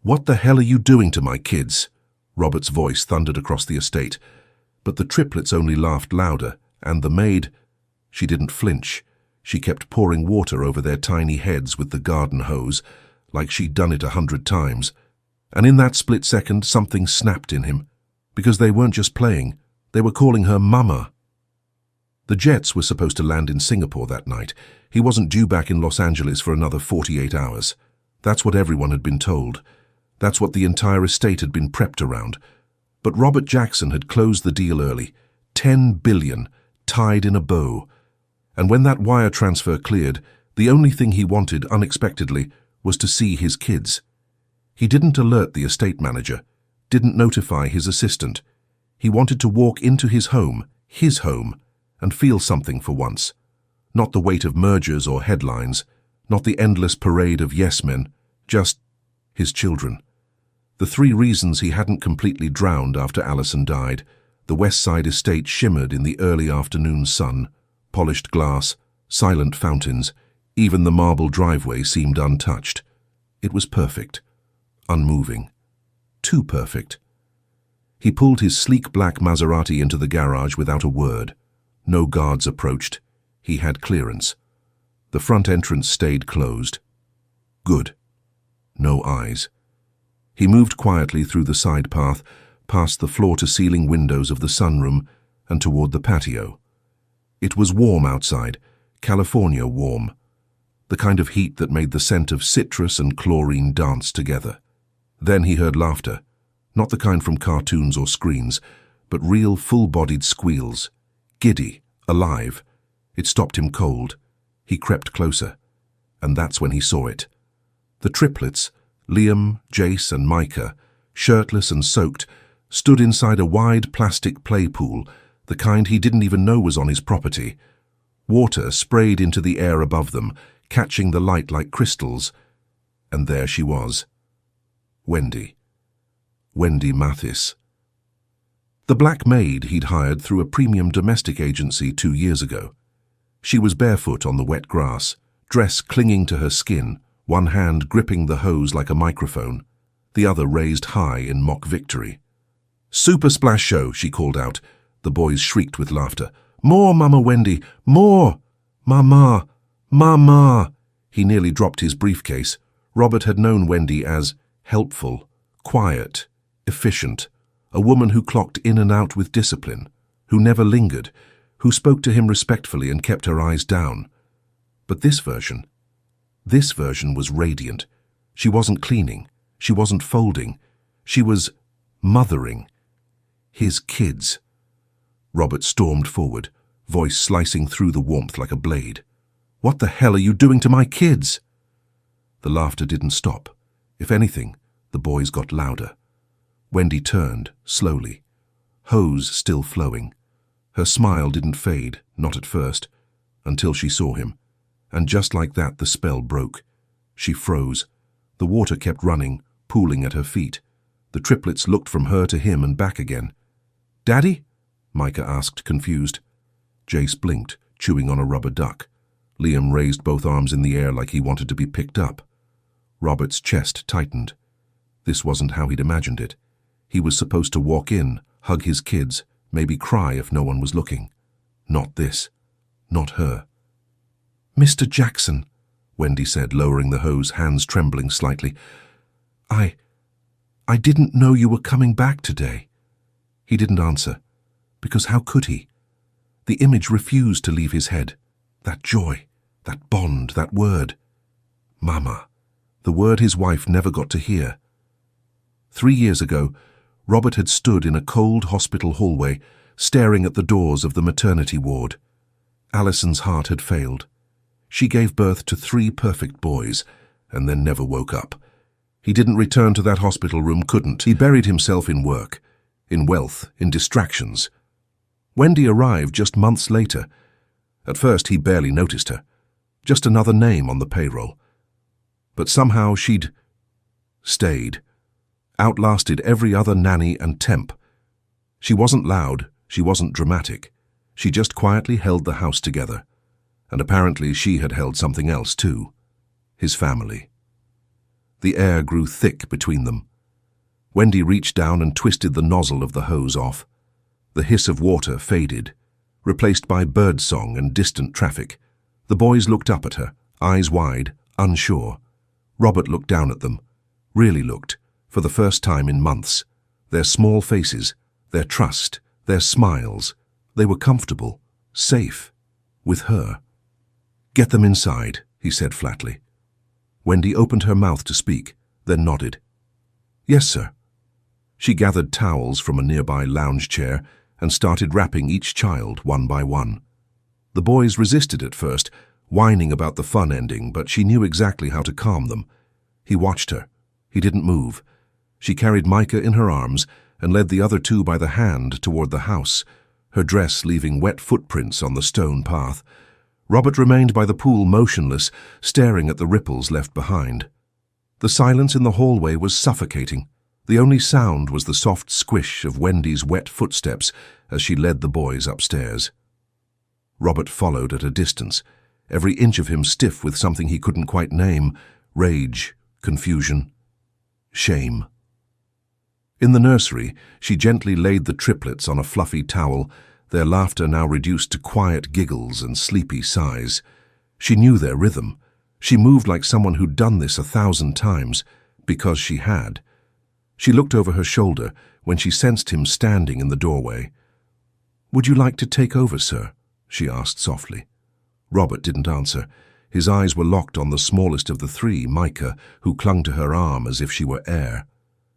"What the hell are you doing to my kids?" Robert's voice thundered across the estate. But the triplets only laughed louder, and the maid, she didn't flinch. She kept pouring water over their tiny heads with the garden hose, like she'd done it 100 times. And in that split second, something snapped in him, because they weren't just playing, they were calling her Mama. The jets were supposed to land in Singapore that night. He wasn't due back in Los Angeles for another 48 hours. That's what everyone had been told. That's what the entire estate had been prepped around. But Robert Jackson had closed the deal early. 10 billion, tied in a bow. And when that wire transfer cleared, the only thing he wanted, unexpectedly, was to see his kids. He didn't alert the estate manager, didn't notify his assistant. He wanted to walk into his home, and feel something for once. Not the weight of mergers or headlines, not the endless parade of yes-men, just his children. The 3 reasons he hadn't completely drowned after Allison died. The West Side estate shimmered in the early afternoon sun, polished glass, silent fountains, even the marble driveway seemed untouched. It was perfect, unmoving, too perfect. He pulled his sleek black Maserati into the garage without a word. No guards approached. He had clearance. The front entrance stayed closed. Good. No eyes. He moved quietly through the side path, past the floor-to-ceiling windows of the sunroom, and toward the patio. It was warm outside, California warm, the kind of heat that made the scent of citrus and chlorine dance together. Then he heard laughter, not the kind from cartoons or screens, but real full-bodied squeals, giddy, alive. It stopped him cold. He crept closer, and that's when he saw it. The triplets, Liam, Jace, and Micah, shirtless and soaked, stood inside a wide plastic play pool, the kind he didn't even know was on his property. Water sprayed into the air above them, catching the light like crystals. And there she was. Wendy Mathis. The black maid he'd hired through a premium domestic agency 2 years ago. She was barefoot on the wet grass, dress clinging to her skin, one hand gripping the hose like a microphone, the other raised high in mock victory. "Super Splash Show," she called out. The boys shrieked with laughter. "More, Mama Wendy! More! Mama! Mama!" He nearly dropped his briefcase. Robert had known Wendy as helpful, quiet, efficient, a woman who clocked in and out with discipline, who never lingered, who spoke to him respectfully and kept her eyes down. But this version was radiant. She wasn't cleaning. She wasn't folding. She was mothering. His kids. Robert stormed forward, voice slicing through the warmth like a blade. "What the hell are you doing to my kids?" The laughter didn't stop. If anything, the boys got louder. Wendy turned, slowly, hose still flowing. Her smile didn't fade, not at first, until she saw him. And just like that, the spell broke. She froze. The water kept running, pooling at her feet. The triplets looked from her to him and back again. "Daddy?" Micah asked, confused. Jace blinked, chewing on a rubber duck. Liam raised both arms in the air like he wanted to be picked up. Robert's chest tightened. This wasn't how he'd imagined it. He was supposed to walk in, hug his kids, maybe cry if no one was looking. Not this. Not her. "Mr. Jackson," Wendy said, lowering the hose, hands trembling slightly. I didn't know you were coming back today." He didn't answer, because how could he? The image refused to leave his head. That joy, that bond, that word. Mama. The word his wife never got to hear. 3 years ago, Robert had stood in a cold hospital hallway, staring at the doors of the maternity ward. Allison's heart had failed. She gave birth to 3 perfect boys, and then never woke up. He didn't return to that hospital room, couldn't. He buried himself in work, in wealth, in distractions. Wendy arrived just months later. At first, he barely noticed her. Just another name on the payroll. But somehow she'd stayed, outlasted every other nanny and temp. She wasn't loud, she wasn't dramatic. She just quietly held the house together. And apparently she had held something else too. His family. The air grew thick between them. Wendy reached down and twisted the nozzle of the hose off. The hiss of water faded, replaced by birdsong and distant traffic. The boys looked up at her, eyes wide, unsure. Robert looked down at them, really looked, for the first time in months. Their small faces, their trust, their smiles. They were comfortable, safe, with her. "Get them inside," he said flatly. Wendy opened her mouth to speak, then nodded. "Yes, sir." She gathered towels from a nearby lounge chair and started wrapping each child one by one. The boys resisted at first, whining about the fun ending, but she knew exactly how to calm them. He watched her. He didn't move. She carried Micah in her arms and led the other two by the hand toward the house, her dress leaving wet footprints on the stone path. Robert remained by the pool motionless, staring at the ripples left behind. The silence in the hallway was suffocating. The only sound was the soft squish of Wendy's wet footsteps as she led the boys upstairs. Robert followed at a distance, every inch of him stiff with something he couldn't quite name: rage, confusion, shame. In the nursery, she gently laid the triplets on a fluffy towel, their laughter now reduced to quiet giggles and sleepy sighs. She knew their rhythm. She moved like someone who'd done this 1,000 times, because she had. She looked over her shoulder when she sensed him standing in the doorway. "Would you like to take over, sir?" she asked softly. Robert didn't answer. His eyes were locked on the smallest of the three, Micah, who clung to her arm as if she were air.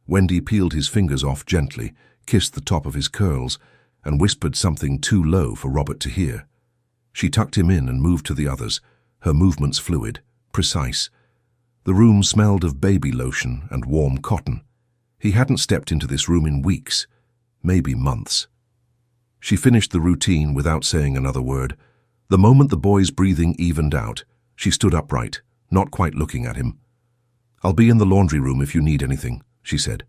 Wendy peeled his fingers off gently, kissed the top of his curls, and whispered something too low for Robert to hear. She tucked him in and moved to the others, her movements fluid, precise. The room smelled of baby lotion and warm cotton. He hadn't stepped into this room in weeks, maybe months. She finished the routine without saying another word. The moment the boy's breathing evened out, she stood upright, not quite looking at him. "I'll be in the laundry room if you need anything," she said.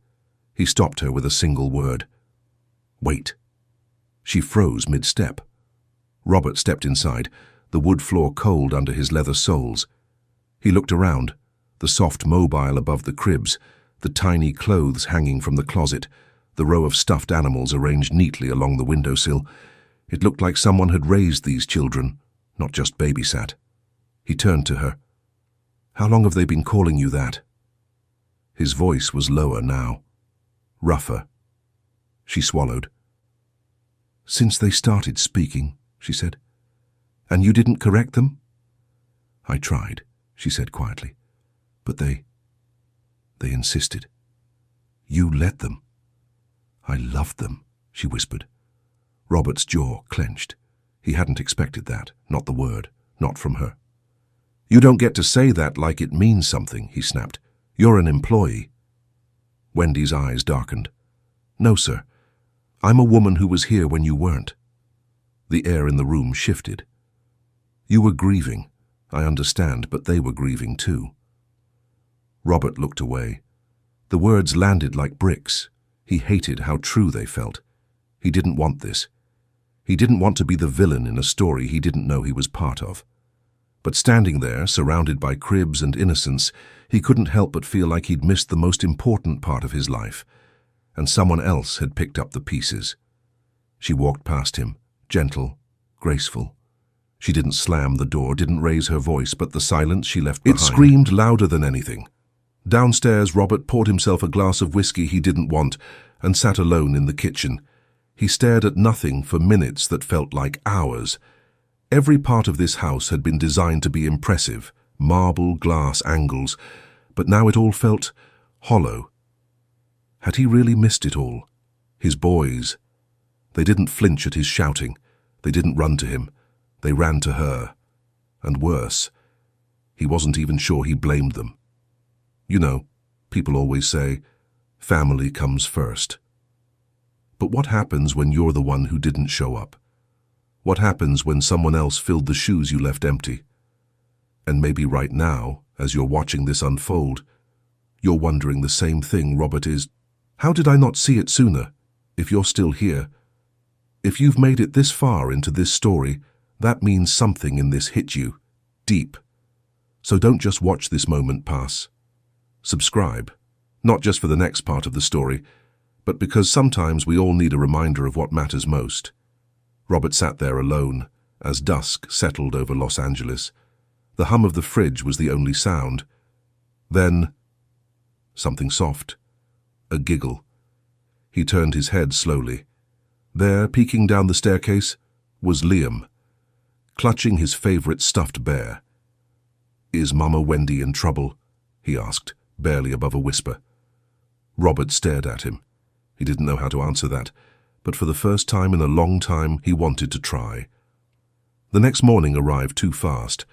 He stopped her with a single word. "Wait." She froze mid-step. Robert stepped inside, the wood floor cold under his leather soles. He looked around, the soft mobile above the cribs, the tiny clothes hanging from the closet, the row of stuffed animals arranged neatly along the windowsill. It looked like someone had raised these children, not just babysat. He turned to her. "How long have they been calling you that?" His voice was lower now, rougher. She swallowed. "Since they started speaking," she said. "And you didn't correct them?" "I tried," she said quietly. "But they insisted. You let them." "I loved them," she whispered. Robert's jaw clenched. He hadn't expected that, not the word, not from her. "You don't get to say that like it means something," he snapped. "You're an employee." Wendy's eyes darkened. "No, sir. I'm a woman who was here when you weren't." The air in the room shifted. "You were grieving, I understand, but they were grieving too." Robert looked away. The words landed like bricks. He hated how true they felt. He didn't want this. He didn't want to be the villain in a story he didn't know he was part of. But standing there, surrounded by cribs and innocence, he couldn't help but feel like he'd missed the most important part of his life, and someone else had picked up the pieces. She walked past him, gentle, graceful. She didn't slam the door, didn't raise her voice, but the silence she left behind. It screamed louder than anything. Downstairs, Robert poured himself a glass of whiskey he didn't want and sat alone in the kitchen. He stared at nothing for minutes that felt like hours. Every part of this house had been designed to be impressive, marble, glass, angles, but now it all felt hollow. Had he really missed it all? His boys. They didn't flinch at his shouting. They didn't run to him. They ran to her. And worse, he wasn't even sure he blamed them. You know, people always say, family comes first. But what happens when you're the one who didn't show up? What happens when someone else filled the shoes you left empty? And maybe right now, as you're watching this unfold, you're wondering the same thing Robert is. How did I not see it sooner? If you're still here, if you've made it this far into this story, that means something in this hit you, deep. So don't just watch this moment pass. subscribe, not just for the next part of the story, but because sometimes we all need a reminder of what matters most. Robert sat there alone as dusk settled over Los Angeles. The hum of the fridge was the only sound. Then, something soft, a giggle. He turned his head slowly. There, peeking down the staircase, was Liam, clutching his favorite stuffed bear. "Is Mama Wendy in trouble?" he asked, barely above a whisper. Robert stared at him. He didn't know how to answer that, but for the first time in a long time he wanted to try. The next morning arrived too fast.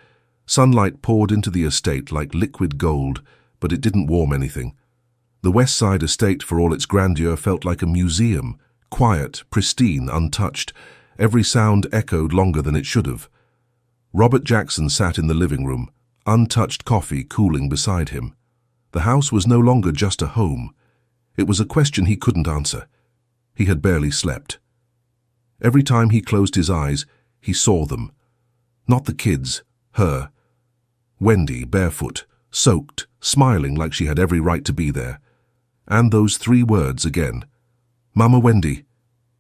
Sunlight poured into the estate like liquid gold, but it didn't warm anything. The West Side estate, for all its grandeur, felt like a museum, quiet, pristine, untouched. Every sound echoed longer than it should have. Robert Jackson sat in the living room, untouched coffee cooling beside him. The house was no longer just a home. It was a question he couldn't answer. He had barely slept. Every time he closed his eyes, he saw them. Not the kids, her. Wendy, barefoot, soaked, smiling like she had every right to be there. And those three words again. "Mama Wendy."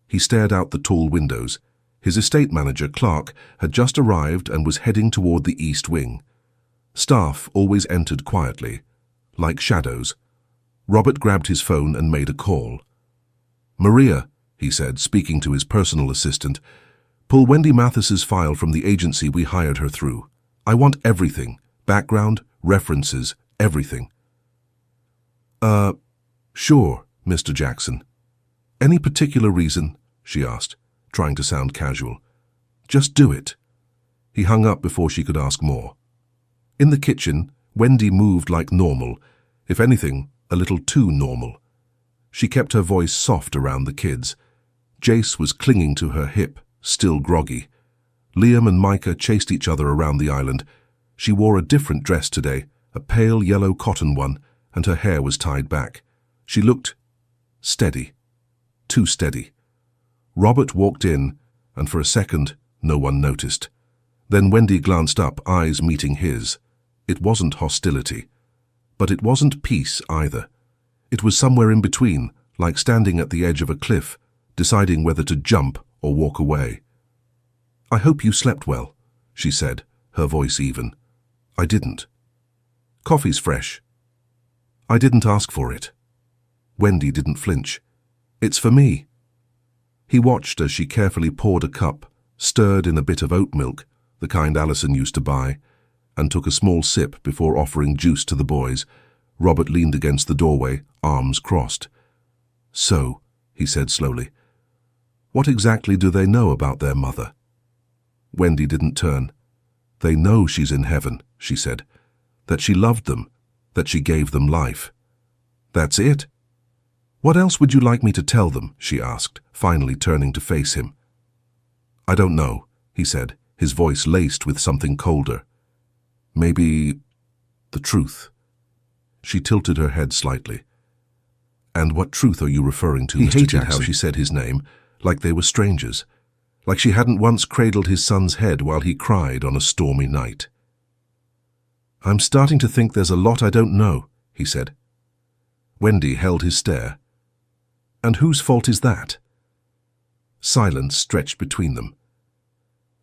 He stared out the tall windows. His estate manager, Clark, had just arrived and was heading toward the east wing. Staff always entered quietly, like shadows. Robert grabbed his phone and made a call. "Maria," he said, speaking to his personal assistant, "pull Wendy Mathis's file from the agency we hired her through. I want everything. Background, references, everything." Sure, Mr. Jackson." "Any particular reason?" she asked, trying to sound casual. "Just do it." He hung up before she could ask more. In the kitchen, Wendy moved like normal, if anything, a little too normal. She kept her voice soft around the kids. Jace was clinging to her hip, still groggy. Liam and Micah chased each other around the island. She wore a different dress today, a pale yellow cotton one, and her hair was tied back. She looked steady, too steady. Robert walked in, and for a second, no one noticed. Then Wendy glanced up, eyes meeting his. It wasn't hostility, but it wasn't peace either. It was somewhere in between, like standing at the edge of a cliff, deciding whether to jump or walk away. "I hope you slept well," she said, her voice even. "I didn't." "Coffee's fresh." "I didn't ask for it." Wendy didn't flinch. "It's for me." He watched as she carefully poured a cup, stirred in a bit of oat milk, the kind Allison used to buy, and took a small sip before offering juice to the boys. Robert leaned against the doorway, arms crossed. "So," he said slowly, "what exactly do they know about their mother?" Wendy didn't turn. "They know she's in heaven," she said, "that she loved them, that she gave them life. That's it." "What else would you like me to tell them?" she asked, finally turning to face him. "I don't know," he said, his voice laced with something colder. "Maybe the truth." She tilted her head slightly. "And what truth are you referring to, Mr. Jackson?" He hated how she said his name, like they were strangers, like she hadn't once cradled his son's head while he cried on a stormy night. "I'm starting to think there's a lot I don't know," he said. Wendy held his stare. "And whose fault is that?" Silence stretched between them.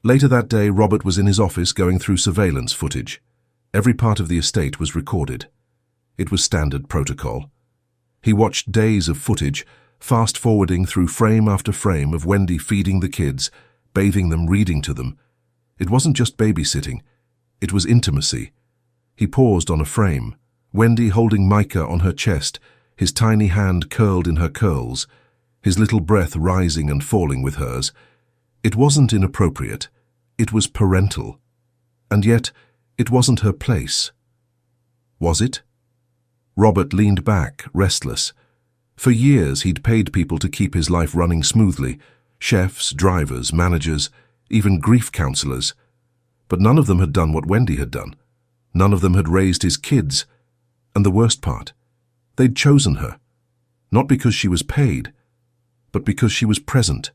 Later that day, Robert was in his office going through surveillance footage. Every part of the estate was recorded. It was standard protocol. He watched days of footage, fast-forwarding through frame after frame of Wendy feeding the kids, bathing them, reading to them. It wasn't just babysitting. It was intimacy. He paused on a frame, Wendy holding Micah on her chest, his tiny hand curled in her curls, his little breath rising and falling with hers. It wasn't inappropriate. It was parental. And yet, it wasn't her place. Was it? Robert leaned back, restless. For years, he'd paid people to keep his life running smoothly, chefs, drivers, managers, even grief counselors. But none of them had done what Wendy had done. None of them had raised his kids. And the worst part, they'd chosen her. Not because she was paid, but because she was present.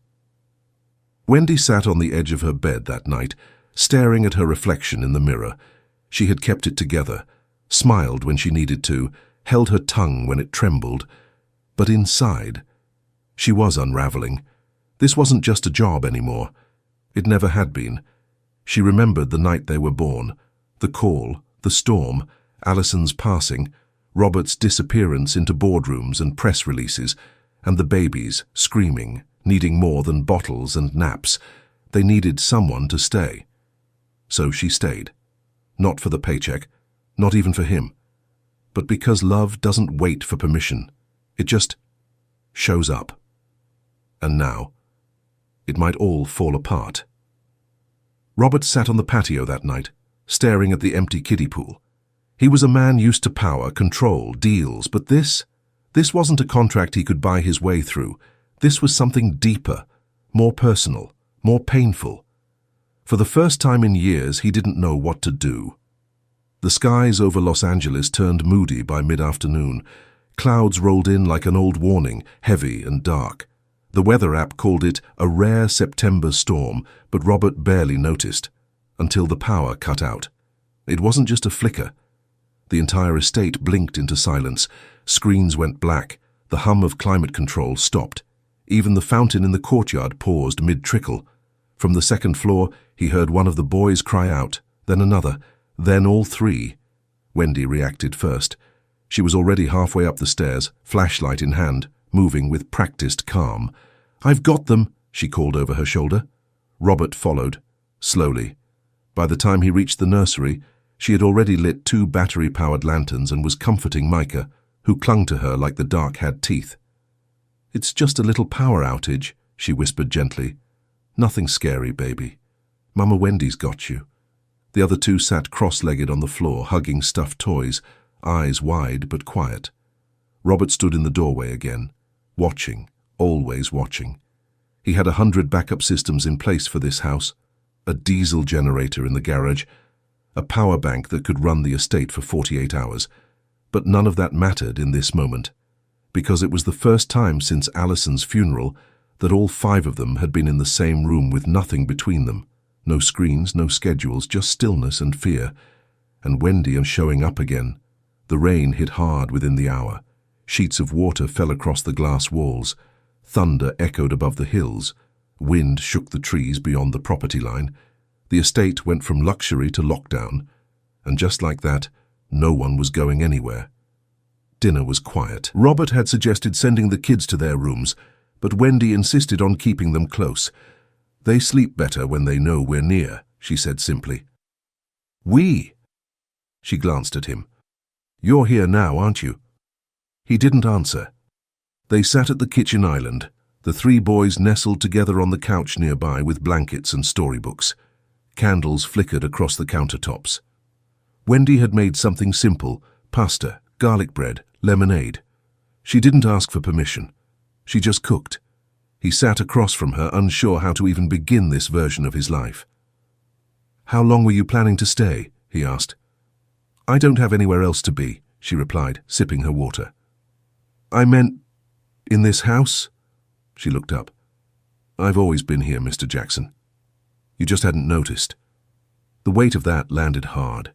Wendy sat on the edge of her bed that night, staring at her reflection in the mirror. She had kept it together, smiled when she needed to, held her tongue when it trembled. But inside, she was unraveling. This wasn't just a job anymore. It never had been. She remembered the night they were born, the call, the storm, Alison's passing, Robert's disappearance into boardrooms and press releases, and the babies screaming, needing more than bottles and naps. They needed someone to stay. So she stayed. Not for the paycheck, not even for him, but because love doesn't wait for permission. It just shows up. And now, it might all fall apart. Robert sat on the patio that night, staring at the empty kiddie pool. He was a man used to power, control, deals, but this wasn't a contract he could buy his way through. This was something deeper, more personal, more painful. For the first time in years, he didn't know what to do. The skies over Los Angeles turned moody by mid-afternoon. Clouds rolled in like an old warning, heavy and dark. The weather app called it a rare September storm, but Robert barely noticed, until the power cut out. It wasn't just a flicker. The entire estate blinked into silence. Screens went black. The hum of climate control stopped. Even the fountain in the courtyard paused mid-trickle. From the second floor, he heard one of the boys cry out, then another, then all three. Wendy reacted first. She was already halfway up the stairs, flashlight in hand, moving with practiced calm. "I've got them," she called over her shoulder. Robert followed, slowly. By the time he reached the nursery, she had already lit 2 battery-powered lanterns and was comforting Micah, who clung to her like the dark had teeth. "It's just a little power outage," she whispered gently. "Nothing scary, baby. Mama Wendy's got you." The other 2 sat cross-legged on the floor, hugging stuffed toys, eyes wide but quiet. Robert stood in the doorway again, watching, always watching. He had 100 backup systems in place for this house, a diesel generator in the garage, a power bank that could run the estate for 48 hours. But none of that mattered in this moment, because it was the first time since Alison's funeral that all 5 of them had been in the same room with nothing between them. No screens, no schedules, just stillness and fear. And Wendy was showing up again. The rain hit hard within the hour. Sheets of water fell across the glass walls. Thunder echoed above the hills. Wind shook the trees beyond the property line. The estate went from luxury to lockdown. And just like that, no one was going anywhere. Dinner was quiet. Robert had suggested sending the kids to their rooms, but Wendy insisted on keeping them close. "They sleep better when they know we're near," she said simply. "We?" She glanced at him. "You're here now, aren't you?" He didn't answer. They sat at the kitchen island, the 3 boys nestled together on the couch nearby with blankets and storybooks. Candles flickered across the countertops. Wendy had made something simple, pasta, garlic bread, lemonade. She didn't ask for permission. She just cooked. He sat across from her, unsure how to even begin this version of his life. "How long were you planning to stay?" he asked. "I don't have anywhere else to be," she replied, sipping her water. "I meant, in this house?" She looked up. "I've always been here, Mr. Jackson. You just hadn't noticed." The weight of that landed hard.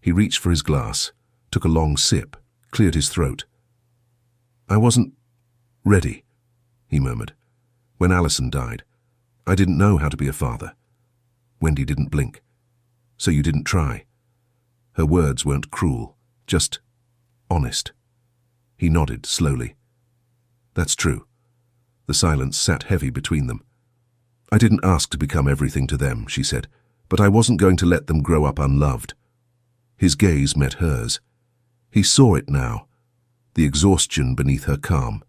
He reached for his glass, took a long sip, cleared his throat. "I wasn't ready," he murmured. "When Alison died, I didn't know how to be a father." Wendy didn't blink. "So you didn't try?" Her words weren't cruel, just honest. He nodded slowly. "That's true." The silence sat heavy between them. "I didn't ask to become everything to them," she said, "but I wasn't going to let them grow up unloved." His gaze met hers. He saw it now, the exhaustion beneath her calm,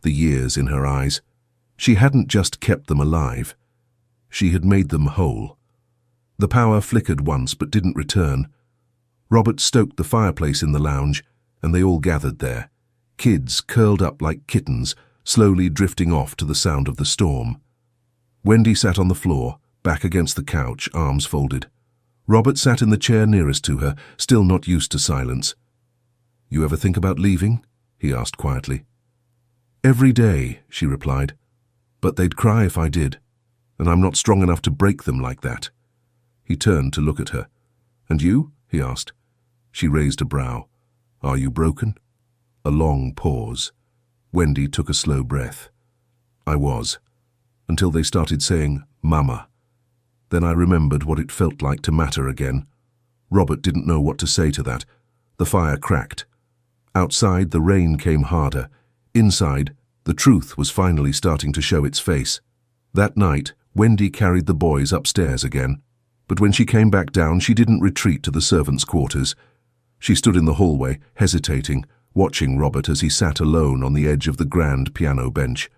the years in her eyes. She hadn't just kept them alive. She had made them whole. The power flickered once but didn't return. Robert stoked the fireplace in the lounge, and they all gathered there, kids curled up like kittens, slowly drifting off to the sound of the storm. Wendy sat on the floor, back against the couch, arms folded. Robert sat in the chair nearest to her, still not used to silence. "You ever think about leaving?" he asked quietly. "Every day," she replied. "But they'd cry if I did, and I'm not strong enough to break them like that." He turned to look at her. "And you?" he asked. She raised a brow. "Are you broken?" A long pause. Wendy took a slow breath. I was, until they started saying, Mama. Then I remembered what it felt like to matter again. Robert didn't know what to say to that. The fire cracked. Outside, the rain came harder. Inside, the truth was finally starting to show its face. That night, Wendy carried the boys upstairs again. But when she came back down, she didn't retreat to the servants' quarters. She stood in the hallway, hesitating, watching Robert as he sat alone on the edge of the grand piano bench.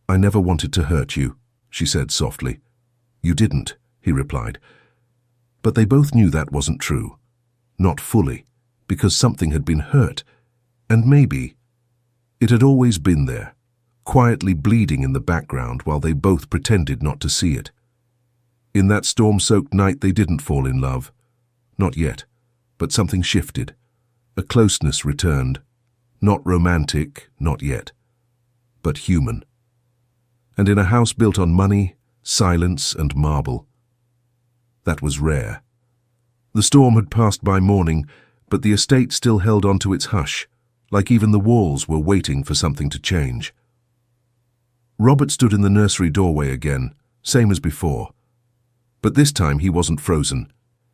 I never wanted to hurt you, she said softly. You didn't, he replied. But they both knew that wasn't true. Not fully, because something had been hurt. And maybe it had always been there, quietly bleeding in the background while they both pretended not to see it. In that storm-soaked night they didn't fall in love. Not yet, but something shifted. A closeness returned. Not romantic, not yet, but human. And in a house built on money, silence and marble. That was rare. The storm had passed by morning, but the estate still held on to its hush, like even the walls were waiting for something to change. Robert stood in the nursery doorway again, same as before. But this time he wasn't frozen.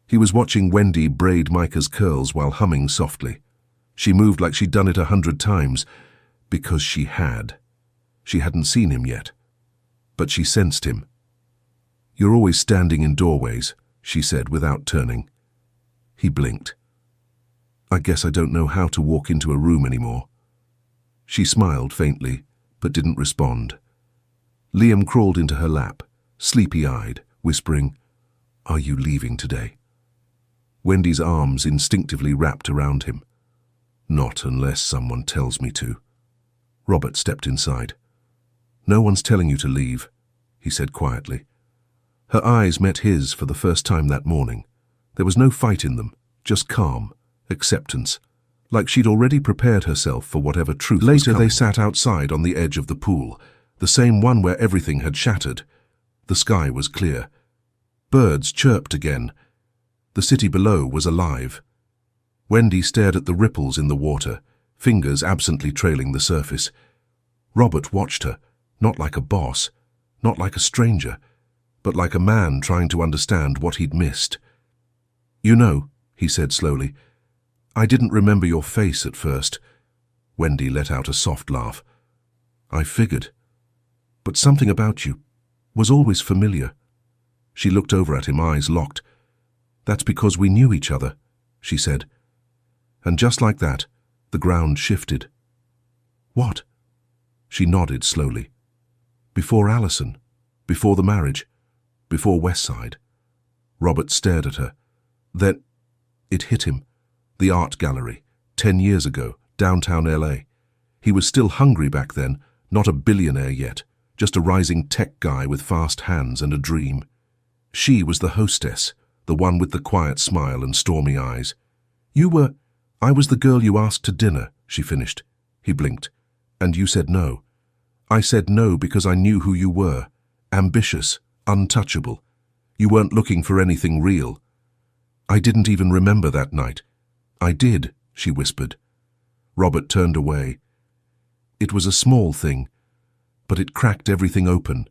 He was watching Wendy braid Micah's curls while humming softly. She moved like she'd done it 100 times, because she had. She hadn't seen him yet, but she sensed him. You're always standing in doorways, she said without turning. He blinked. I guess I don't know how to walk into a room anymore. She smiled faintly, but didn't respond. Liam crawled into her lap, sleepy-eyed, whispering, Are you leaving today? Wendy's arms instinctively wrapped around him. Not unless someone tells me to. Robert stepped inside. No one's telling you to leave, he said quietly. Her eyes met his for the first time that morning. There was no fight in them, just calm, acceptance, like she'd already prepared herself for whatever truth was coming. Later they sat outside on the edge of the pool, the same one where everything had shattered. The sky was clear. Birds chirped again. The city below was alive. Wendy stared at the ripples in the water, fingers absently trailing the surface. Robert watched her, not like a boss, not like a stranger, but like a man trying to understand what he'd missed. You know, he said slowly, I didn't remember your face at first. Wendy let out a soft laugh. I figured. But something about you was always familiar. She looked over at him, eyes locked. That's because we knew each other, she said. And just like that, the ground shifted. What? She nodded slowly. Before Allison, before the marriage, before Westside. Robert stared at her. Then it hit him. The art gallery, 10 years ago, downtown LA. He was still hungry back then, not a billionaire yet, just a rising tech guy with fast hands and a dream. She was the hostess, the one with the quiet smile and stormy eyes. I was the girl you asked to dinner, she finished. He blinked. And you said no. I said no because I knew who you were. Ambitious, untouchable. You weren't looking for anything real. I didn't even remember that night. I did, she whispered. Robert turned away. It was a small thing, but it cracked everything open.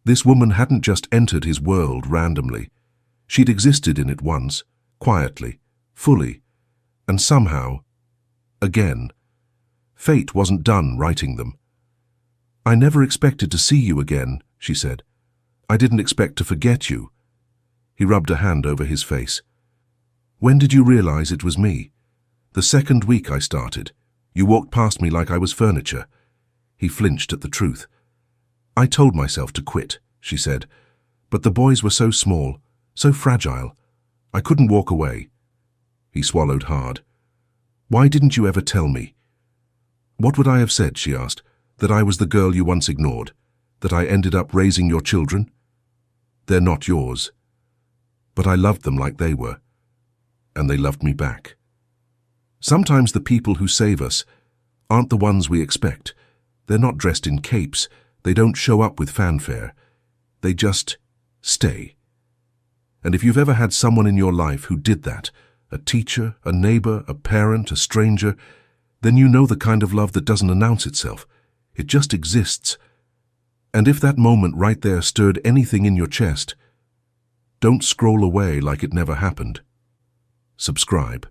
This woman hadn't just entered his world randomly. She'd existed in it once, quietly, fully, and somehow, again, fate wasn't done writing them. I never expected to see you again, she said. I didn't expect to forget you. He rubbed a hand over his face. When did you realize it was me? The second week I started. You walked past me like I was furniture. He flinched at the truth. I told myself to quit, she said, but the boys were so small, so fragile. I couldn't walk away. He swallowed hard. Why didn't you ever tell me? What would I have said, she asked, that I was the girl you once ignored, that I ended up raising your children? They're not yours. But I loved them like they were, and they loved me back. Sometimes the people who save us aren't the ones we expect. They're not dressed in capes. They don't show up with fanfare. They just stay. And if you've ever had someone in your life who did that, a teacher, a neighbor, a parent, a stranger, then you know the kind of love that doesn't announce itself. It just exists. And if that moment right there stirred anything in your chest, don't scroll away like it never happened. Subscribe.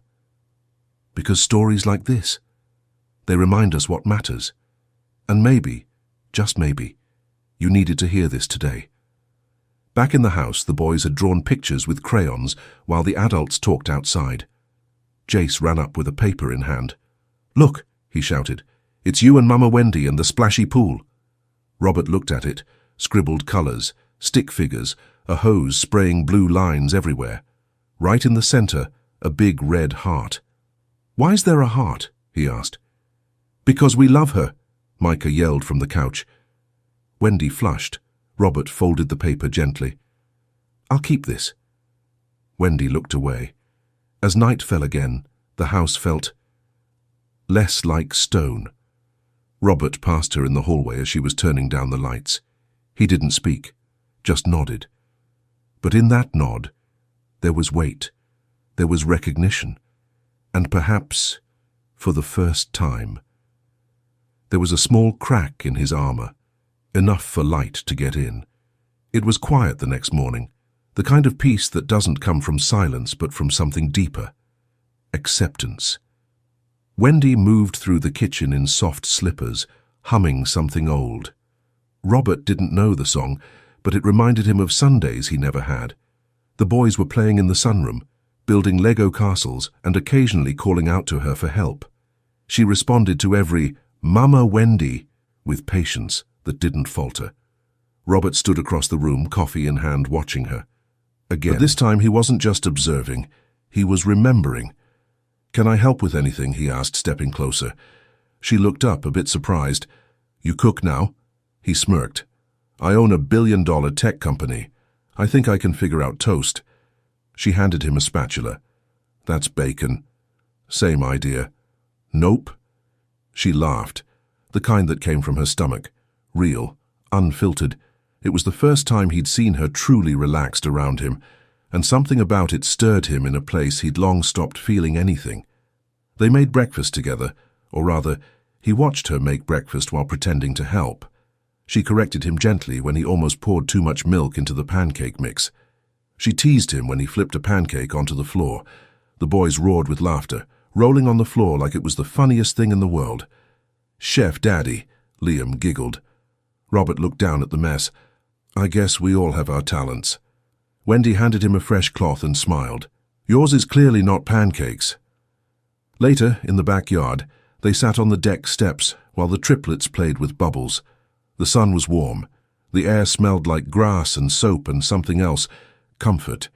Because stories like this, they remind us what matters. And maybe, just maybe, you needed to hear this today. Back in the house, the boys had drawn pictures with crayons while the adults talked outside. Jace ran up with a paper in hand. "Look," he shouted, "it's you and Mama Wendy and the splashy pool." Robert looked at it, scribbled colors, stick figures, a hose spraying blue lines everywhere. Right in the center, a big red heart. "Why's there a heart?" he asked. "Because we love her," Micah yelled from the couch. Wendy flushed. Robert folded the paper gently. "I'll keep this." Wendy looked away. As night fell again, the house felt less like stone. Robert passed her in the hallway as she was turning down the lights. He didn't speak, just nodded. But in that nod, there was weight, there was recognition, and perhaps, for the first time, there was a small crack in his armor, enough for light to get in. It was quiet the next morning, the kind of peace that doesn't come from silence but from something deeper. Acceptance. Wendy moved through the kitchen in soft slippers, humming something old. Robert didn't know the song, but it reminded him of Sundays he never had. The boys were playing in the sunroom, building Lego castles and occasionally calling out to her for help. She responded to every "Mama Wendy" with patience that didn't falter. Robert stood across the room, coffee in hand, watching her. Again. But this time he wasn't just observing, he was remembering. "Can I help with anything?" he asked, stepping closer. She looked up, a bit surprised. "You cook now?" He smirked. "I own $1 billion tech company. I think I can figure out toast." She handed him a spatula. "That's bacon." "Same idea." "Nope." She laughed, the kind that came from her stomach. Real, unfiltered. It was the first time he'd seen her truly relaxed around him, and something about it stirred him in a place he'd long stopped feeling anything. They made breakfast together, or rather, he watched her make breakfast while pretending to help. She corrected him gently when he almost poured too much milk into the pancake mix. She teased him when he flipped a pancake onto the floor. The boys roared with laughter, rolling on the floor like it was the funniest thing in the world. "Chef Daddy," Liam giggled. Robert looked down at the mess. "I guess we all have our talents." Wendy handed him a fresh cloth and smiled. "Yours is clearly not pancakes." Later, in the backyard, they sat on the deck steps while the triplets played with bubbles. The sun was warm. The air smelled like grass and soap and something else, comfort.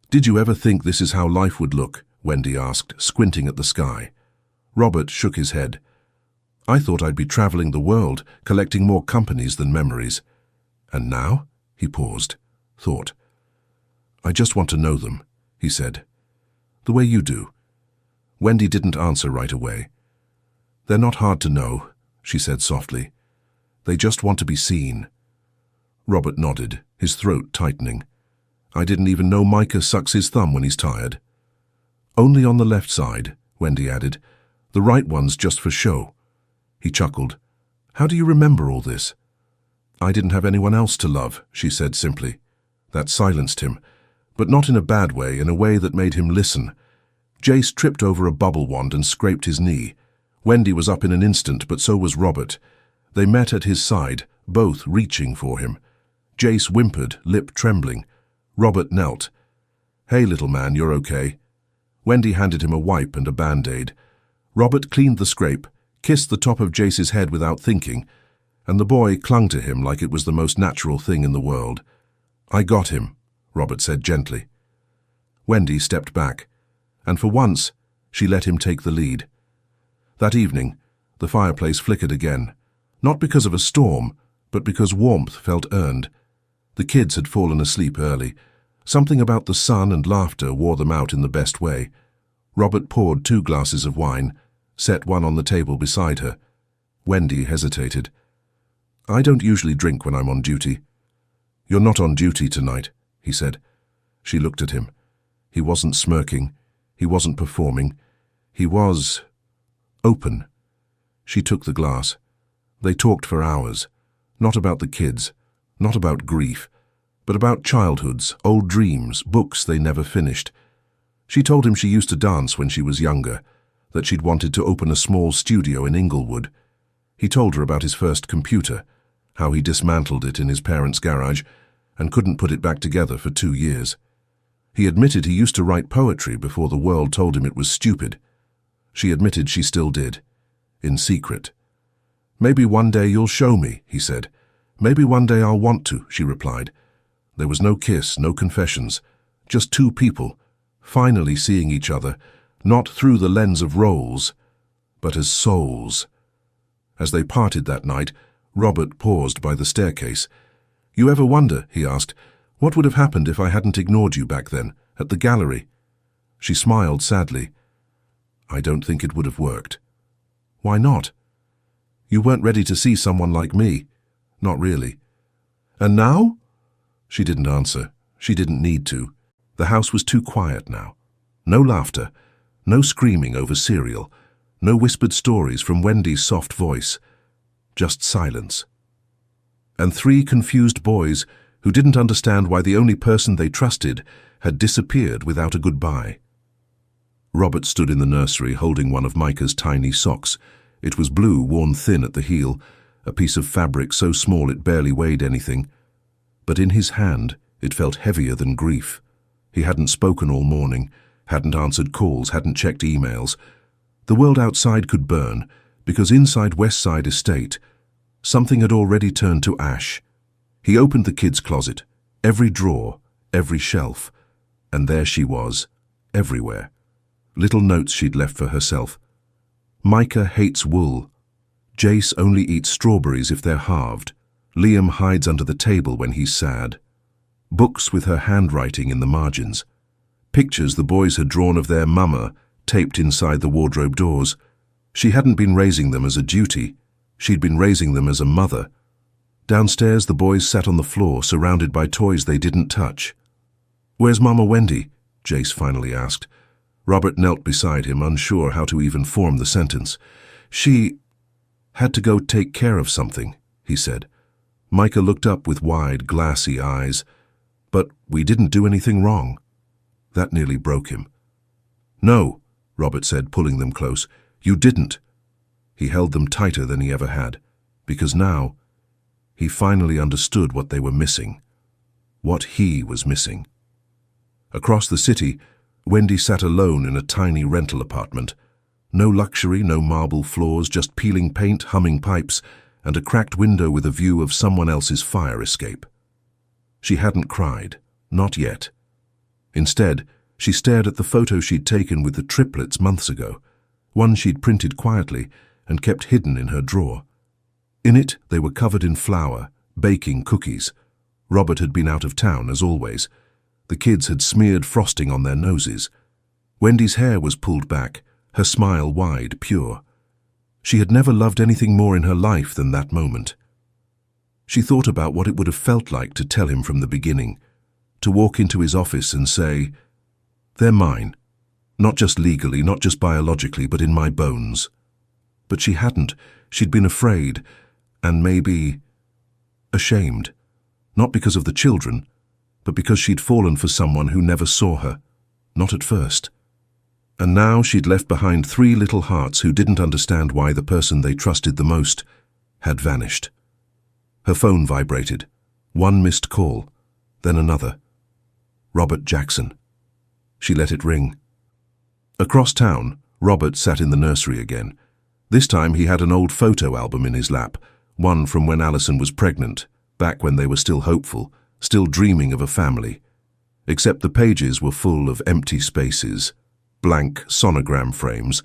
"Did you ever think this is how life would look?" Wendy asked, squinting at the sky. Robert shook his head. "I thought I'd be traveling the world, collecting more companies than memories." "And now?" He paused, thought. "I just want to know them," he said. "The way you do." Wendy didn't answer right away. "They're not hard to know," she said softly. "They just want to be seen." Robert nodded, his throat tightening. "I didn't even know Micah sucks his thumb when he's tired." "Only on the left side," Wendy added. "The right one's just for show." He chuckled. "How do you remember all this?" "I didn't have anyone else to love," she said simply. That silenced him, but not in a bad way, in a way that made him listen. Jace tripped over a bubble wand and scraped his knee. Wendy was up in an instant, but so was Robert. They met at his side, both reaching for him. Jace whimpered, lip trembling. Robert knelt. "Hey, little man, you're okay." Wendy handed him a wipe and a Band-Aid. Robert cleaned the scrape, kissed the top of Jace's head without thinking, and the boy clung to him like it was the most natural thing in the world. "I got him," Robert said gently. Wendy stepped back, and for once, she let him take the lead. That evening, the fireplace flickered again, not because of a storm, but because warmth felt earned. The kids had fallen asleep early. Something about the sun and laughter wore them out in the best way. Robert poured 2 glasses of wine, set one on the table beside her. Wendy hesitated. "I don't usually drink when I'm on duty." "You're not on duty tonight," he said. She looked at him. He wasn't smirking. He wasn't performing. He was open. She took the glass. They talked for hours, not about the kids, not about grief, but about childhoods, old dreams, books they never finished. She told him she used to dance when she was younger, that she'd wanted to open a small studio in Inglewood. He told her about his first computer, how he dismantled it in his parents' garage and couldn't put it back together for 2 years. He admitted he used to write poetry before the world told him it was stupid. She admitted she still did, in secret. "Maybe one day you'll show me," he said. "Maybe one day I'll want to," she replied. There was no kiss, no confessions, just two people, finally seeing each other, not through the lens of roles, but as souls. As they parted that night, Robert paused by the staircase. "You ever wonder," he asked, "what would have happened if I hadn't ignored you back then, at the gallery?" She smiled sadly. "I don't think it would have worked." "Why not?" "You weren't ready to see someone like me." "Not really." "And now?" She didn't answer. She didn't need to. The house was too quiet now. No laughter, no screaming over cereal, no whispered stories from Wendy's soft voice. Just silence. And 3 confused boys who didn't understand why the only person they trusted had disappeared without a goodbye. Robert stood in the nursery holding one of Micah's tiny socks. It was blue, worn thin at the heel, a piece of fabric so small it barely weighed anything. But in his hand, it felt heavier than grief. He hadn't spoken all morning, hadn't answered calls, hadn't checked emails. The world outside could burn, because inside West Side Estate, something had already turned to ash. He opened the kids' closet, every drawer, every shelf, and there she was, everywhere. Little notes she'd left for herself. Micah hates wool. Jace only eats strawberries if they're halved. Liam hides under the table when he's sad. Books with her handwriting in the margins. Pictures the boys had drawn of their mama taped inside the wardrobe doors. She hadn't been raising them as a duty. She'd been raising them as a mother. Downstairs, the boys sat on the floor, surrounded by toys they didn't touch. "Where's Mama Wendy?" Jace finally asked. Robert knelt beside him, unsure how to even form the sentence. "She had to go take care of something," he said. Micah looked up with wide, glassy eyes. "But we didn't do anything wrong." That nearly broke him. "No," Robert said, pulling them close. "You didn't." He held them tighter than he ever had, because now he finally understood what they were missing, what he was missing. Across the city, Wendy sat alone in a tiny rental apartment. No luxury, no marble floors, just peeling paint, humming pipes, and a cracked window with a view of someone else's fire escape. She hadn't cried, not yet. Instead, she stared at the photo she'd taken with the triplets months ago, one she'd printed quietly and kept hidden in her drawer. In it, they were covered in flour, baking cookies. Robert had been out of town, as always. The kids had smeared frosting on their noses. Wendy's hair was pulled back, her smile wide, pure. She had never loved anything more in her life than that moment. She thought about what it would have felt like to tell him from the beginning, to walk into his office and say, "They're mine, not just legally, not just biologically, but in my bones." But she hadn't. She'd been afraid, and maybe ashamed, not because of the children, but because she'd fallen for someone who never saw her, not at first. And now she'd left behind 3 little hearts who didn't understand why the person they trusted the most had vanished. Her phone vibrated. One missed call, then another. Robert Jackson. She let it ring. Across town, Robert sat in the nursery again. This time he had an old photo album in his lap, one from when Alison was pregnant, back when they were still hopeful, still dreaming of a family. Except the pages were full of empty spaces, blank sonogram frames,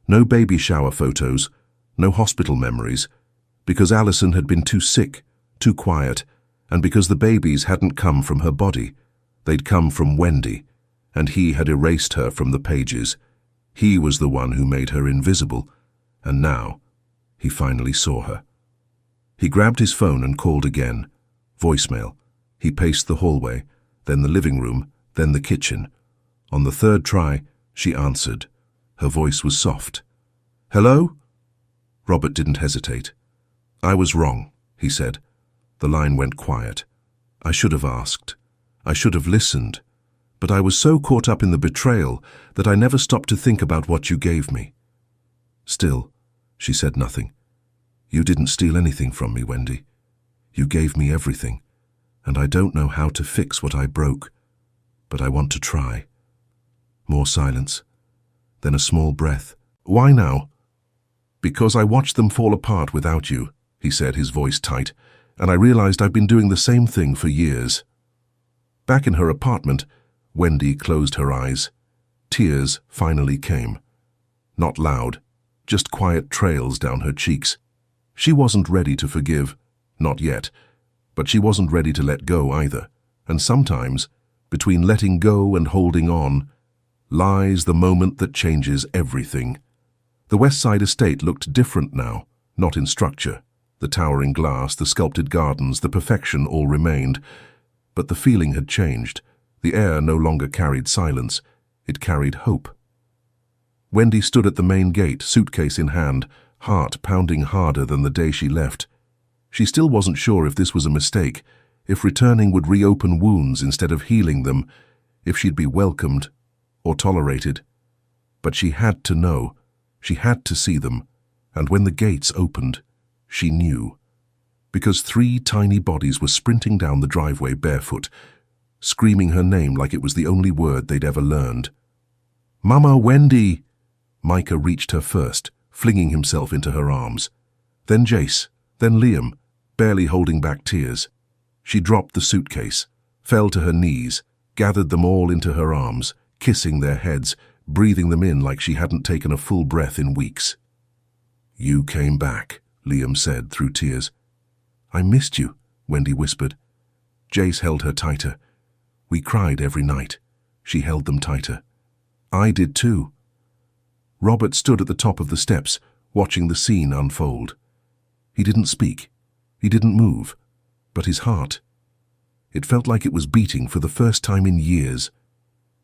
no baby shower photos, no hospital memories, because Alison had been too sick, too quiet, and because the babies hadn't come from her body. They'd come from Wendy, and he had erased her from the pages. He was the one who made her invisible, and now he finally saw her. He grabbed his phone and called again. Voicemail. He paced the hallway, then the living room, then the kitchen. On the 3rd try, she answered. Her voice was soft. "Hello?" Robert didn't hesitate. "I was wrong," he said. The line went quiet. "I should have asked. I should have listened. But I was so caught up in the betrayal that I never stopped to think about what you gave me." Still, she said nothing. "You didn't steal anything from me, Wendy. You gave me everything, and I don't know how to fix what I broke, but I want to try." More silence, then a small breath. "Why now?" "Because I watched them fall apart without you," he said, his voice tight, "and I realized I've been doing the same thing for years." Back in her apartment, Wendy closed her eyes. Tears finally came. Not loud, just quiet trails down her cheeks. She wasn't ready to forgive, not yet, but she wasn't ready to let go either. And sometimes, between letting go and holding on, lies the moment that changes everything. The West Side estate looked different now, not in structure. The towering glass, the sculpted gardens, the perfection all remained. But the feeling had changed. The air no longer carried silence. It carried hope. Wendy stood at the main gate, suitcase in hand, heart pounding harder than the day she left. She still wasn't sure if this was a mistake, if returning would reopen wounds instead of healing them, if she'd be welcomed or tolerated. But she had to know. She had to see them. And when the gates opened, she knew. Because 3 tiny bodies were sprinting down the driveway barefoot, screaming her name like it was the only word they'd ever learned. "Mama, Wendy!" Micah reached her first, flinging himself into her arms. Then Jace, then Liam, barely holding back tears. She dropped the suitcase, fell to her knees, gathered them all into her arms, kissing their heads, breathing them in like she hadn't taken a full breath in weeks. "You came back," Liam said through tears. "I missed you," Wendy whispered. Jace held her tighter. "We cried every night." She held them tighter. "I did too." Robert stood at the top of the steps, watching the scene unfold. He didn't speak. He didn't move. But his heart, it felt like it was beating for the first time in years.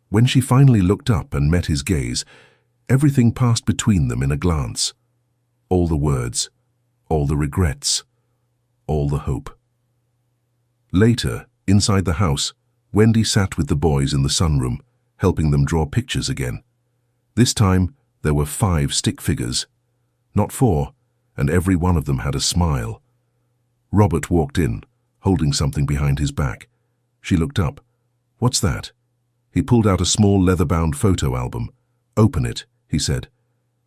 When she finally looked up and met his gaze, everything passed between them in a glance. All the words, all the regrets, all the hope. Later, inside the house, Wendy sat with the boys in the sunroom, helping them draw pictures again. This time, there were 5 stick figures. Not 4, and every one of them had a smile. Robert walked in, holding something behind his back. She looked up. "What's that?" He pulled out a small leather-bound photo album. "Open it," he said.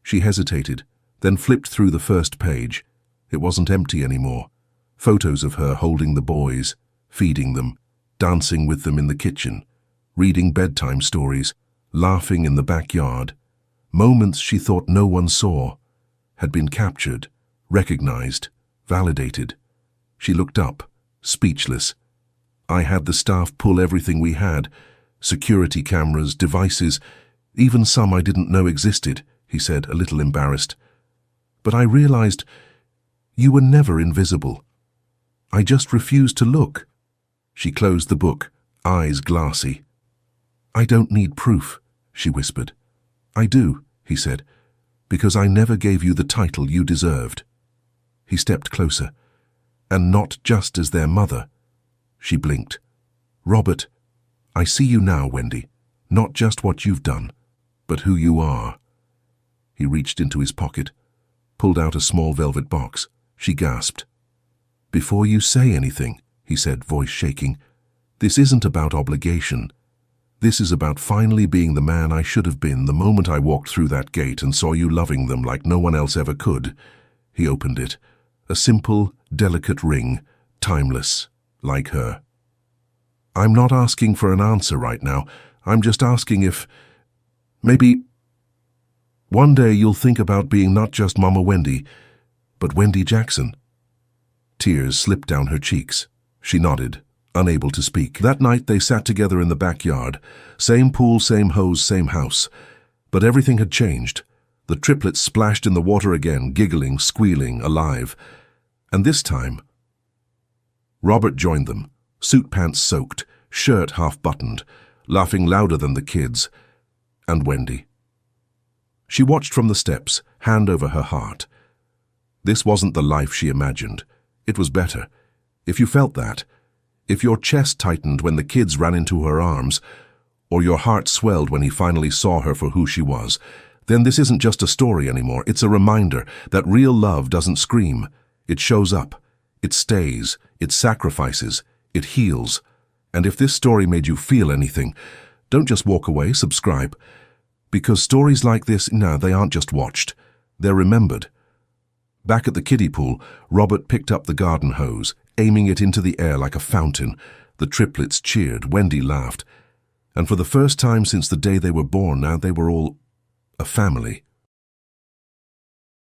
She hesitated, then flipped through the first page. It wasn't empty anymore. Photos of her holding the boys, feeding them, dancing with them in the kitchen, reading bedtime stories, laughing in the backyard. Moments she thought no one saw, had been captured, recognized, validated. She looked up, speechless. "I had the staff pull everything we had, security cameras, devices, even some I didn't know existed," he said, a little embarrassed. "But I realized you were never invisible. I just refused to look." She closed the book, eyes glassy. "I don't need proof," she whispered. "I do," he said, "because I never gave you the title you deserved." He stepped closer. "And not just as their mother." She blinked. "Robert, I see you now, Wendy. Not just what you've done, but who you are." He reached into his pocket, pulled out a small velvet box. She gasped. "Before you say anything," he said, voice shaking, "this isn't about obligation. This is about finally being the man I should have been the moment I walked through that gate and saw you loving them like no one else ever could." He opened it. A simple, delicate ring, timeless, like her. "I'm not asking for an answer right now. I'm just asking if, maybe, one day you'll think about being not just Mama Wendy, but Wendy Jackson." Tears slipped down her cheeks. She nodded, unable to speak. That night they sat together in the backyard. Same pool, same hose, same house. But everything had changed. The triplets splashed in the water again, giggling, squealing, alive. And this time, Robert joined them, suit pants soaked, shirt half-buttoned, laughing louder than the kids, and Wendy. She watched from the steps, hand over her heart. This wasn't the life she imagined. It was better. If you felt that, if your chest tightened when the kids ran into her arms, or your heart swelled when he finally saw her for who she was, then this isn't just a story anymore. It's a reminder that real love doesn't scream. It shows up. It stays. It sacrifices. It heals. And if this story made you feel anything, don't just walk away, subscribe. Because stories like this, they aren't just watched. They're remembered. Back at the kiddie pool, Robert picked up the garden hose, aiming it into the air like a fountain. The triplets cheered. Wendy laughed. And for the first time since the day they were born, now they were all a family.